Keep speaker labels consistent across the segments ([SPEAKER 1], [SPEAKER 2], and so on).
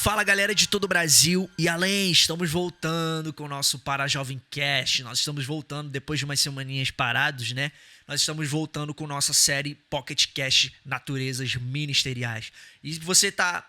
[SPEAKER 1] Fala galera de todo o Brasil e além, estamos voltando com o nosso Para Jovem Cast. Nós estamos voltando depois de umas semaninhas parados, né? Nós estamos voltando com nossa série Pocket Cast Naturezas Ministeriais. E você tá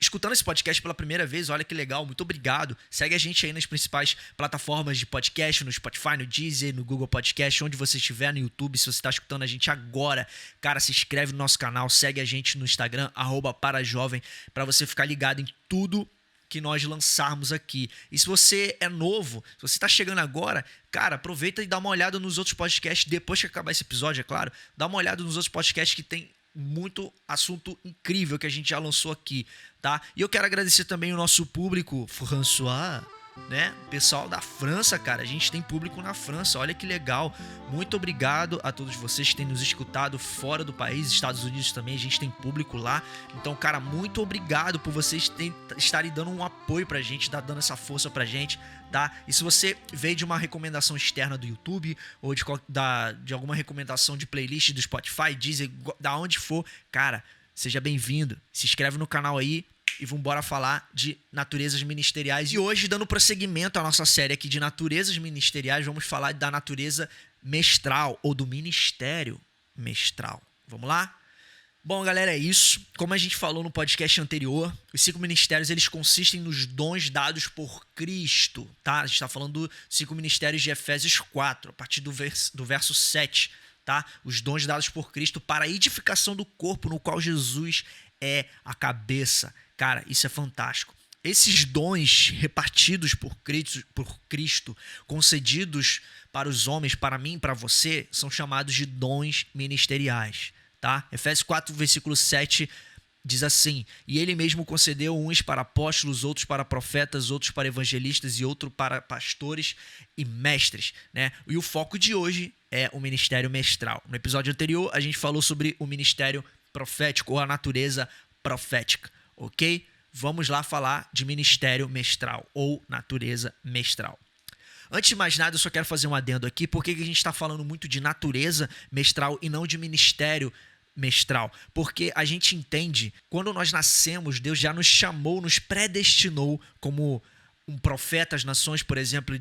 [SPEAKER 1] escutando esse podcast pela primeira vez, olha que legal, muito obrigado. Segue a gente aí nas principais plataformas de podcast, no Spotify, no Deezer, no Google Podcast, onde você estiver, no YouTube. Se você está escutando a gente agora, cara, se inscreve no nosso canal, segue a gente no Instagram, @parajovem, para você ficar ligado em tudo que nós lançarmos aqui. E se você é novo, se você está chegando agora, cara, aproveita e dá uma olhada nos outros podcasts, depois que acabar esse episódio, é claro, dá uma olhada nos outros podcasts que tem muito assunto incrível que a gente já lançou aqui, tá? E eu quero agradecer também o nosso público, François, né? Pessoal da França, cara, a gente tem público na França, olha que legal. Muito obrigado a todos vocês que têm nos escutado fora do país, Estados Unidos também, a gente tem público lá. Então, cara, muito obrigado por vocês estarem dando um apoio pra gente, dando essa força pra gente, tá? E se você veio de uma recomendação externa do YouTube ou de alguma recomendação de playlist do Spotify, Deezer, da onde for, cara, seja bem-vindo. Se inscreve no canal aí e vamos embora falar de naturezas ministeriais. E hoje, dando prosseguimento à nossa série aqui de naturezas ministeriais, vamos falar da natureza mestral ou do ministério mestral. Vamos lá? Bom, galera, é isso. Como a gente falou no podcast anterior, os 5 ministérios eles consistem nos dons dados por Cristo, tá? A gente está falando dos 5 ministérios de Efésios 4, a partir do verso 7, tá? Os dons dados por Cristo para a edificação do corpo no qual Jesus é a cabeça. Cara, isso é fantástico. Esses dons repartidos por Cristo, concedidos para os homens, para mim e para você, são chamados de dons ministeriais, tá? Efésios 4, versículo 7 diz assim: e ele mesmo concedeu uns para apóstolos, outros para profetas, outros para evangelistas e outros para pastores e mestres, né? E o foco de hoje é o ministério mestral. No episódio anterior, a gente falou sobre o ministério profético ou a natureza profética. Ok? Vamos lá falar de ministério mestral ou natureza mestral. Antes de mais nada, eu só quero fazer um adendo aqui. Por que a gente está falando muito de natureza mestral e não de ministério mestral? Porque a gente entende, quando nós nascemos, Deus já nos chamou, nos predestinou como um profeta às nações. Por exemplo,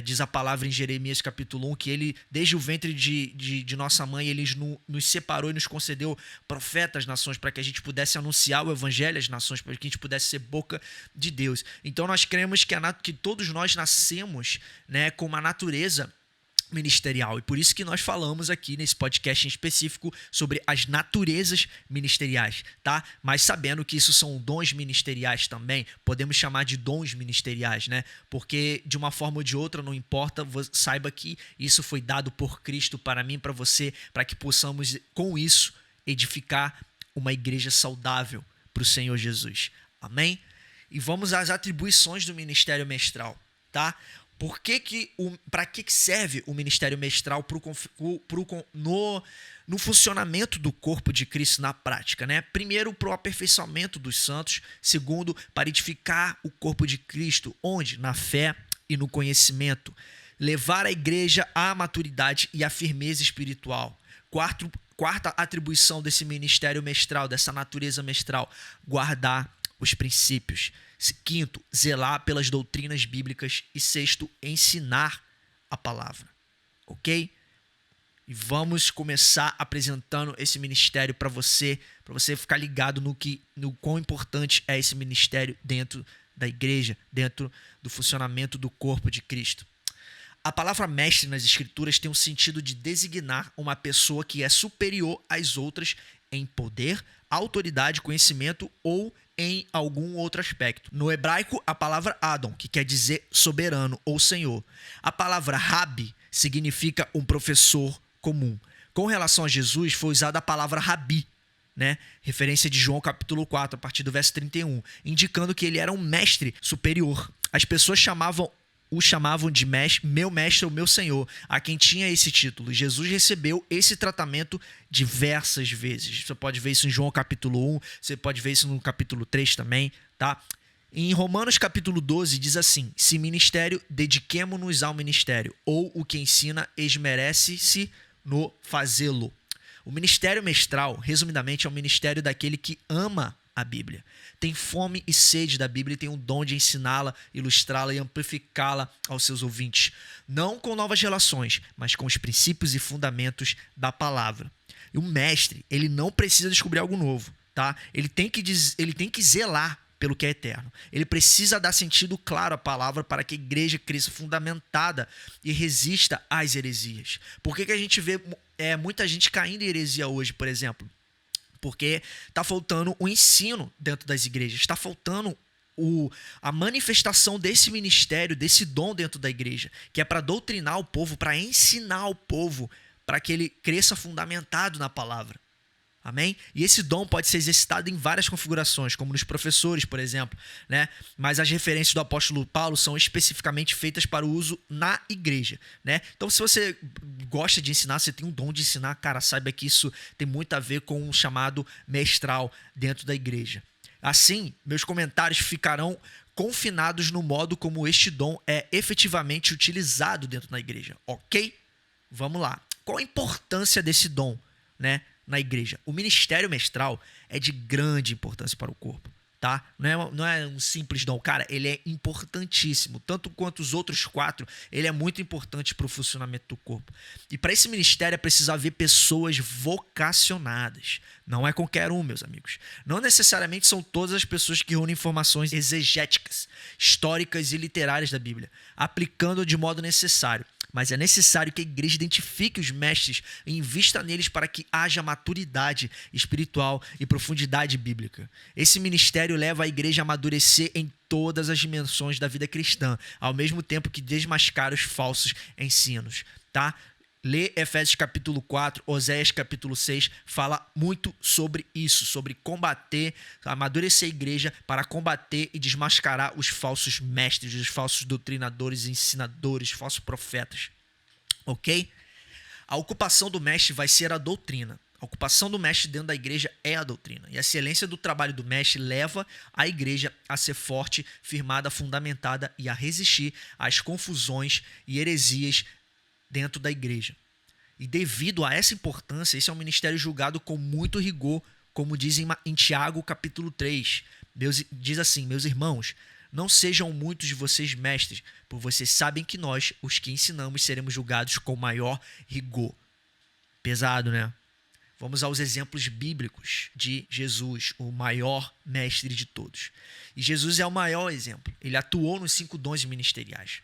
[SPEAKER 1] diz a palavra em Jeremias capítulo 1, que ele, desde o ventre de nossa mãe, ele nos separou e nos concedeu profetas às nações para que a gente pudesse anunciar o evangelho às nações, para que a gente pudesse ser boca de Deus. Então nós cremos que todos nós nascemos, né, com uma natureza ministerial, e por isso que nós falamos aqui nesse podcast em específico sobre as naturezas ministeriais, tá? Mas sabendo que isso são dons ministeriais também, podemos chamar de dons ministeriais, né? Porque de uma forma ou de outra, não importa, saiba que isso foi dado por Cristo para mim e para você, para que possamos com isso edificar uma igreja saudável para o Senhor Jesus. Amém? E vamos às atribuições do ministério mestral, tá? Para que serve o ministério mestral no funcionamento do corpo de Cristo na prática, né? Primeiro, para o aperfeiçoamento dos santos. Segundo, para edificar o corpo de Cristo. Onde? Na fé e no conhecimento. Levar a igreja à maturidade e à firmeza espiritual. Quarta atribuição desse ministério mestral, dessa natureza mestral: guardar os princípios. Quinto, zelar pelas doutrinas bíblicas. E sexto, ensinar a palavra. Ok? E vamos começar apresentando esse ministério para você ficar ligado no quão importante é esse ministério dentro da igreja, dentro do funcionamento do corpo de Cristo. A palavra mestre nas escrituras tem um sentido de designar uma pessoa que é superior às outras em poder, autoridade, conhecimento ou em algum outro aspecto. No hebraico, a palavra Adon, que quer dizer soberano ou senhor. A palavra Rabi significa um professor comum. Com relação a Jesus, foi usada a palavra Rabi, né? Referência de João capítulo 4, a partir do verso 31, indicando que ele era um mestre superior. As pessoas o chamavam de meu mestre ou meu senhor, a quem tinha esse título. Jesus recebeu esse tratamento diversas vezes. Você pode ver isso em João capítulo 1, você pode ver isso no capítulo 3 também, tá? Em Romanos capítulo 12 diz assim: se ministério, dediquemo-nos ao ministério, ou o que ensina esmerece-se no fazê-lo. O ministério mestral, resumidamente, é o ministério daquele que ama a Bíblia. Tem fome e sede da Bíblia e tem o dom de ensiná-la, ilustrá-la e amplificá-la aos seus ouvintes. Não com novas relações, mas com os princípios e fundamentos da palavra. E o mestre, ele não precisa descobrir algo novo, tá? Ele tem que zelar pelo que é eterno. Ele precisa dar sentido claro à palavra para que a igreja cresça fundamentada e resista às heresias. Por que a gente vê muita gente caindo em heresia hoje, por exemplo? Porque está faltando o ensino dentro das igrejas, está faltando a manifestação desse ministério, desse dom dentro da igreja, que é para doutrinar o povo, para ensinar o povo, para que ele cresça fundamentado na palavra. Amém? E esse dom pode ser exercitado em várias configurações, como nos professores, por exemplo, né? Mas as referências do apóstolo Paulo são especificamente feitas para o uso na igreja, né? Então, se você gosta de ensinar, você tem um dom de ensinar, cara, saiba que isso tem muito a ver com um chamado mestral dentro da igreja. Assim, meus comentários ficarão confinados no modo como este dom é efetivamente utilizado dentro da igreja, ok? Vamos lá. Qual a importância desse dom, né, na igreja? O ministério mestral é de grande importância para o corpo, tá? Não é um simples dom. Cara, ele é importantíssimo. Tanto quanto os outros 4, ele é muito importante para o funcionamento do corpo. E para esse ministério é preciso haver pessoas vocacionadas. Não é qualquer um, meus amigos. Não necessariamente são todas as pessoas que reúnem informações exegéticas, históricas e literárias da Bíblia, aplicando de modo necessário. Mas é necessário que a igreja identifique os mestres e invista neles para que haja maturidade espiritual e profundidade bíblica. Esse ministério leva a igreja a amadurecer em todas as dimensões da vida cristã, ao mesmo tempo que desmascara os falsos ensinos, tá? Lê Efésios capítulo 4, Oséias capítulo 6, fala muito sobre isso, sobre combater, amadurecer a igreja para combater e desmascarar os falsos mestres, os falsos doutrinadores, ensinadores, falsos profetas, ok? A ocupação do mestre vai ser a doutrina. A ocupação do mestre dentro da igreja é a doutrina. E a excelência do trabalho do mestre leva a igreja a ser forte, firmada, fundamentada e a resistir às confusões e heresias dentro da igreja. E devido a essa importância, esse é um ministério julgado com muito rigor, como dizem em Tiago capítulo 3. Diz assim: meus irmãos, não sejam muitos de vocês mestres, pois vocês sabem que nós, os que ensinamos, seremos julgados com maior rigor. Pesado, né? Vamos aos exemplos bíblicos de Jesus, o maior mestre de todos. E Jesus é o maior exemplo. Ele atuou nos 5 dons ministeriais.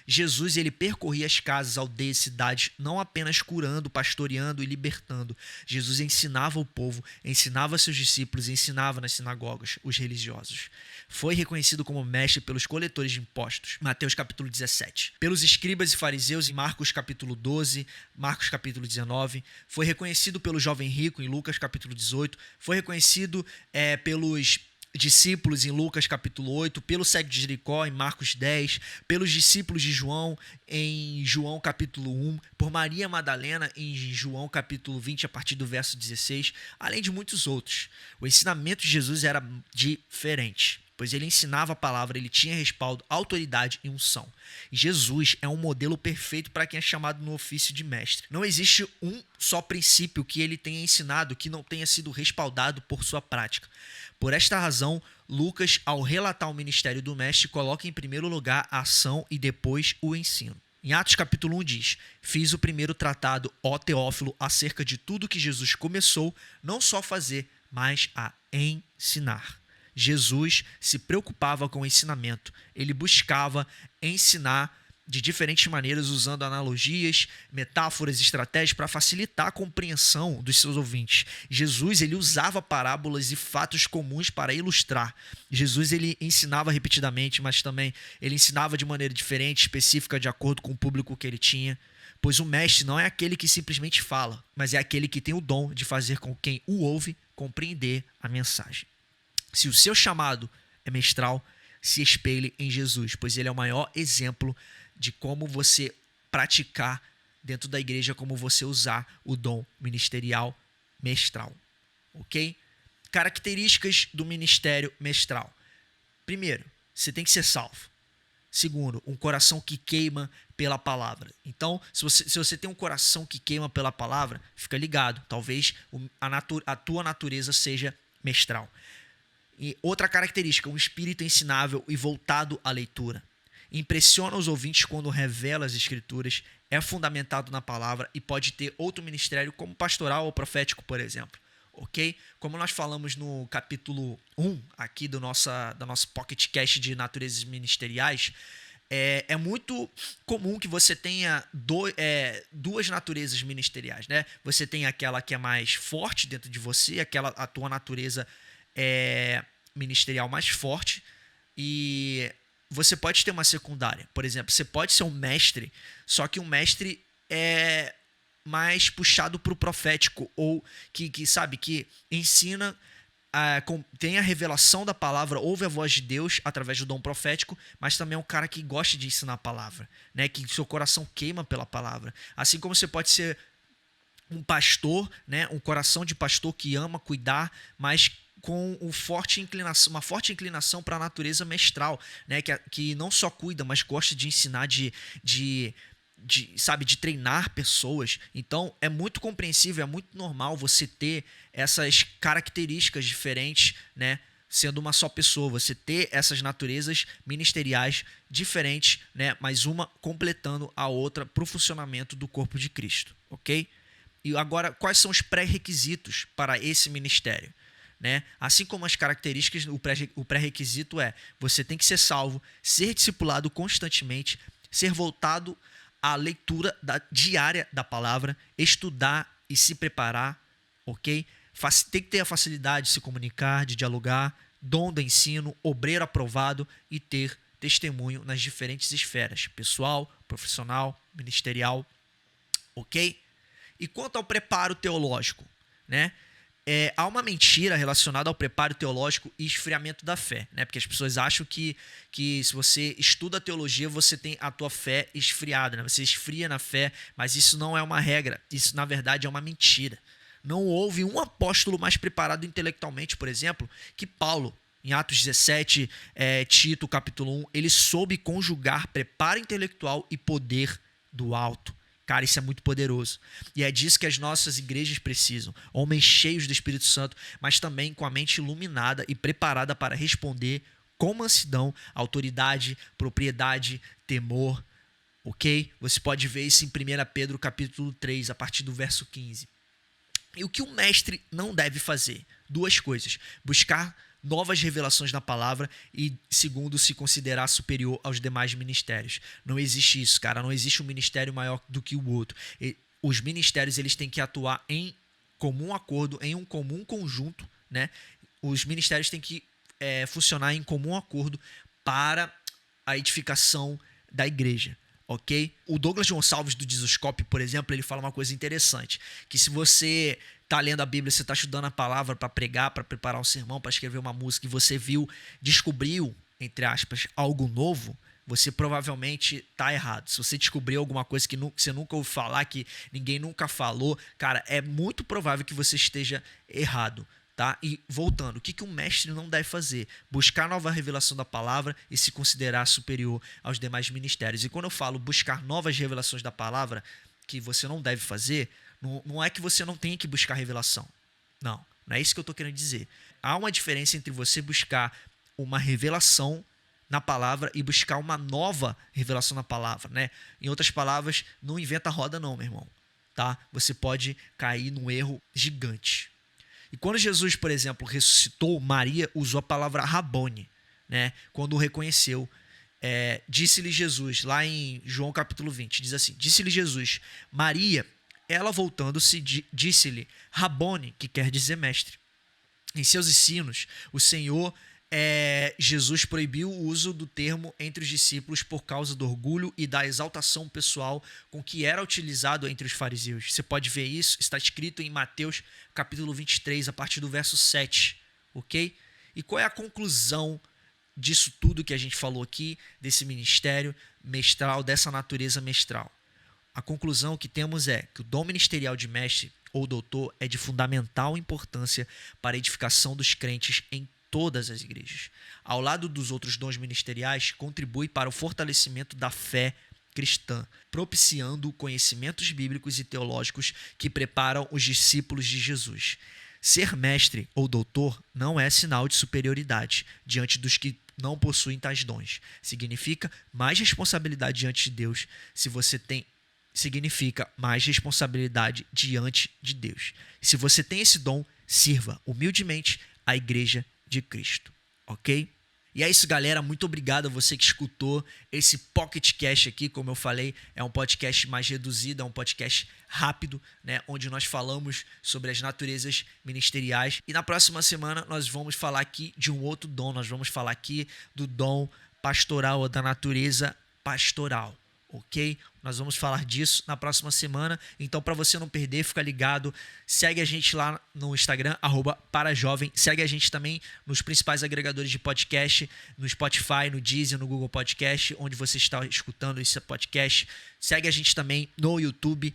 [SPEAKER 1] Jesus, ele percorria as casas, aldeias, cidades, não apenas curando, pastoreando e libertando. Jesus ensinava o povo, ensinava seus discípulos, ensinava nas sinagogas os religiosos. Foi reconhecido como mestre pelos coletores de impostos, Mateus capítulo 17. Pelos escribas e fariseus, em Marcos capítulo 12, Marcos capítulo 19. Foi reconhecido pelo jovem rico, em Lucas capítulo 18. Foi reconhecido pelos discípulos em Lucas capítulo 8, pelo cego de Jericó em Marcos 10, pelos discípulos de João em João capítulo 1, por Maria Madalena em João capítulo 20 a partir do verso 16, além de muitos outros. O ensinamento de Jesus era diferente, pois ele ensinava a palavra, ele tinha respaldo, autoridade e unção. E Jesus é um modelo perfeito para quem é chamado no ofício de mestre. Não existe um só princípio que ele tenha ensinado que não tenha sido respaldado por sua prática. Por esta razão, Lucas, ao relatar o ministério do mestre, coloca em primeiro lugar a ação e depois o ensino. Em Atos capítulo 1 diz: fiz o primeiro tratado, ó Teófilo, acerca de tudo que Jesus começou, não só a fazer, mas a ensinar. Jesus se preocupava com o ensinamento. Ele buscava ensinar de diferentes maneiras, usando analogias, metáforas, estratégias para facilitar a compreensão dos seus ouvintes. Jesus, ele usava parábolas e fatos comuns para ilustrar. Jesus, ele ensinava repetidamente, mas também ele ensinava de maneira diferente, específica, de acordo com o público que ele tinha. Pois o mestre não é aquele que simplesmente fala, mas é aquele que tem o dom de fazer com quem o ouve compreender a mensagem. Se o seu chamado é mestral, se espelhe em Jesus, pois ele é o maior exemplo de como você praticar dentro da igreja, como você usar o dom ministerial mestral, ok? Características do ministério mestral. Primeiro, você tem que ser salvo. Segundo, um coração que queima pela palavra. Então, se você tem um coração que queima pela palavra, fica ligado. Talvez a tua natureza seja mestral. E outra característica, um espírito ensinável e voltado à leitura. Impressiona os ouvintes quando revela as escrituras, é fundamentado na palavra e pode ter outro ministério como pastoral ou profético, por exemplo. Ok? Como nós falamos no capítulo 1 aqui do nosso Pocket Cast de naturezas ministeriais, é muito comum que você tenha duas naturezas ministeriais, né? Você tem aquela que é mais forte dentro de você, a tua natureza ministerial mais forte, e você pode ter uma secundária. Por exemplo, você pode ser um mestre, só que um mestre é mais puxado para o profético, ou que ensina, tem a revelação da palavra, ouve a voz de Deus através do dom profético, mas também é um cara que gosta de ensinar a palavra, né? Que seu coração queima pela palavra. Assim como você pode ser um pastor, né? Um coração de pastor que ama cuidar, mas com uma forte inclinação para a natureza mestral, né? Que não só cuida, mas gosta de ensinar, de treinar pessoas. Então é muito compreensível, é muito normal você ter essas características diferentes, né? Sendo uma só pessoa, você ter essas naturezas ministeriais diferentes, né? Mas uma completando a outra para o funcionamento do corpo de Cristo, ok? E agora, quais são os pré-requisitos para esse ministério? Né? Assim como as características, o pré-requisito você tem que ser salvo, ser discipulado constantemente, ser voltado à leitura diária da palavra, estudar e se preparar, ok? Tem que ter a facilidade de se comunicar, de dialogar, dom do ensino, obreiro aprovado e ter testemunho nas diferentes esferas, pessoal, profissional, ministerial, ok? E quanto ao preparo teológico, né? Há uma mentira relacionada ao preparo teológico e esfriamento da fé, né? Porque as pessoas acham que se você estuda teologia, você tem a tua fé esfriada, né? Você esfria na fé, mas isso não é uma regra. Isso, na verdade, é uma mentira. Não houve um apóstolo mais preparado intelectualmente, por exemplo, que Paulo. Em Atos 17, Tito, capítulo 1, ele soube conjugar preparo intelectual e poder do alto. Cara, isso é muito poderoso. E é disso que as nossas igrejas precisam. Homens cheios do Espírito Santo, mas também com a mente iluminada e preparada para responder com mansidão, autoridade, propriedade, temor. Ok? Você pode ver isso em 1 Pedro capítulo 3, a partir do verso 15. E o que o mestre não deve fazer? Duas coisas. Buscar novas revelações na palavra e, segundo, se considerar superior aos demais ministérios. Não existe isso, cara. Não existe um ministério maior do que o outro. Os ministérios, eles têm que atuar em comum acordo, em um comum conjunto, né? Os ministérios têm que funcionar em comum acordo para a edificação da igreja. Ok? O Douglas Gonçalves do Dizoscope, por exemplo, ele fala uma coisa interessante, que se você está lendo a Bíblia, você está estudando a palavra para pregar, para preparar um sermão, para escrever uma música, e você descobriu, entre aspas, algo novo, você provavelmente está errado. Se você descobriu alguma coisa que você nunca ouviu falar, que ninguém nunca falou, cara, é muito provável que você esteja errado. Tá? E voltando, o que um mestre não deve fazer? Buscar nova revelação da palavra e se considerar superior aos demais ministérios. E quando eu falo buscar novas revelações da palavra, que você não deve fazer, não é que você não tenha que buscar revelação. Não é isso que eu estou querendo dizer. Há uma diferença entre você buscar uma revelação na palavra e buscar uma nova revelação na palavra, né? Em outras palavras, não inventa roda não, meu irmão. Tá? Você pode cair num erro gigante. E quando Jesus, por exemplo, ressuscitou, Maria usou a palavra Rabone, né? Quando o reconheceu, disse-lhe Jesus, lá em João capítulo 20, diz assim, disse-lhe Jesus, Maria, ela voltando-se, disse-lhe Rabone, que quer dizer mestre. Em seus ensinos, o Senhor Jesus proibiu o uso do termo entre os discípulos por causa do orgulho e da exaltação pessoal com que era utilizado entre os fariseus. Você pode ver isso, está escrito em Mateus capítulo 23, a partir do verso 7, ok? E qual é a conclusão disso tudo que a gente falou aqui, desse ministério mestral, dessa natureza mestral? A conclusão que temos é que o dom ministerial de mestre ou doutor é de fundamental importância para a edificação dos crentes em todas as igrejas. Ao lado dos outros dons ministeriais, contribui para o fortalecimento da fé cristã, propiciando conhecimentos bíblicos e teológicos que preparam os discípulos de Jesus. Ser mestre ou doutor não é sinal de superioridade diante dos que não possuem tais dons. Significa mais responsabilidade diante de Deus. Se você tem, significa mais responsabilidade diante de Deus. Se você tem esse dom, sirva humildemente a igreja de Cristo, ok? E é isso, galera. Muito obrigado a você que escutou esse Pocket Cast aqui. Como eu falei, é um podcast mais reduzido, é um podcast rápido, né? Onde nós falamos sobre as naturezas ministeriais. E na próxima semana nós vamos falar aqui de um outro dom. Nós vamos falar aqui do dom pastoral ou da natureza pastoral. Ok? Nós vamos falar disso na próxima semana. Então, para você não perder, fica ligado. Segue a gente lá no Instagram, @parajovem. Segue a gente também nos principais agregadores de podcast, no Spotify, no Deezer, no Google Podcast, onde você está escutando esse podcast. Segue a gente também no YouTube.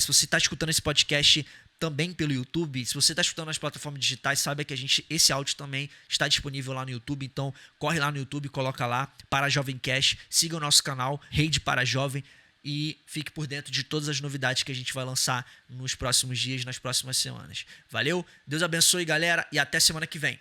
[SPEAKER 1] Se você está escutando esse podcast também pelo YouTube, se você está escutando nas plataformas digitais, saiba que esse áudio também está disponível lá no YouTube, então corre lá no YouTube, coloca lá, Parajovemcast, siga o nosso canal, Rede Parajovem, e fique por dentro de todas as novidades que a gente vai lançar nos próximos dias, nas próximas semanas. Valeu? Deus abençoe, galera, e até semana que vem.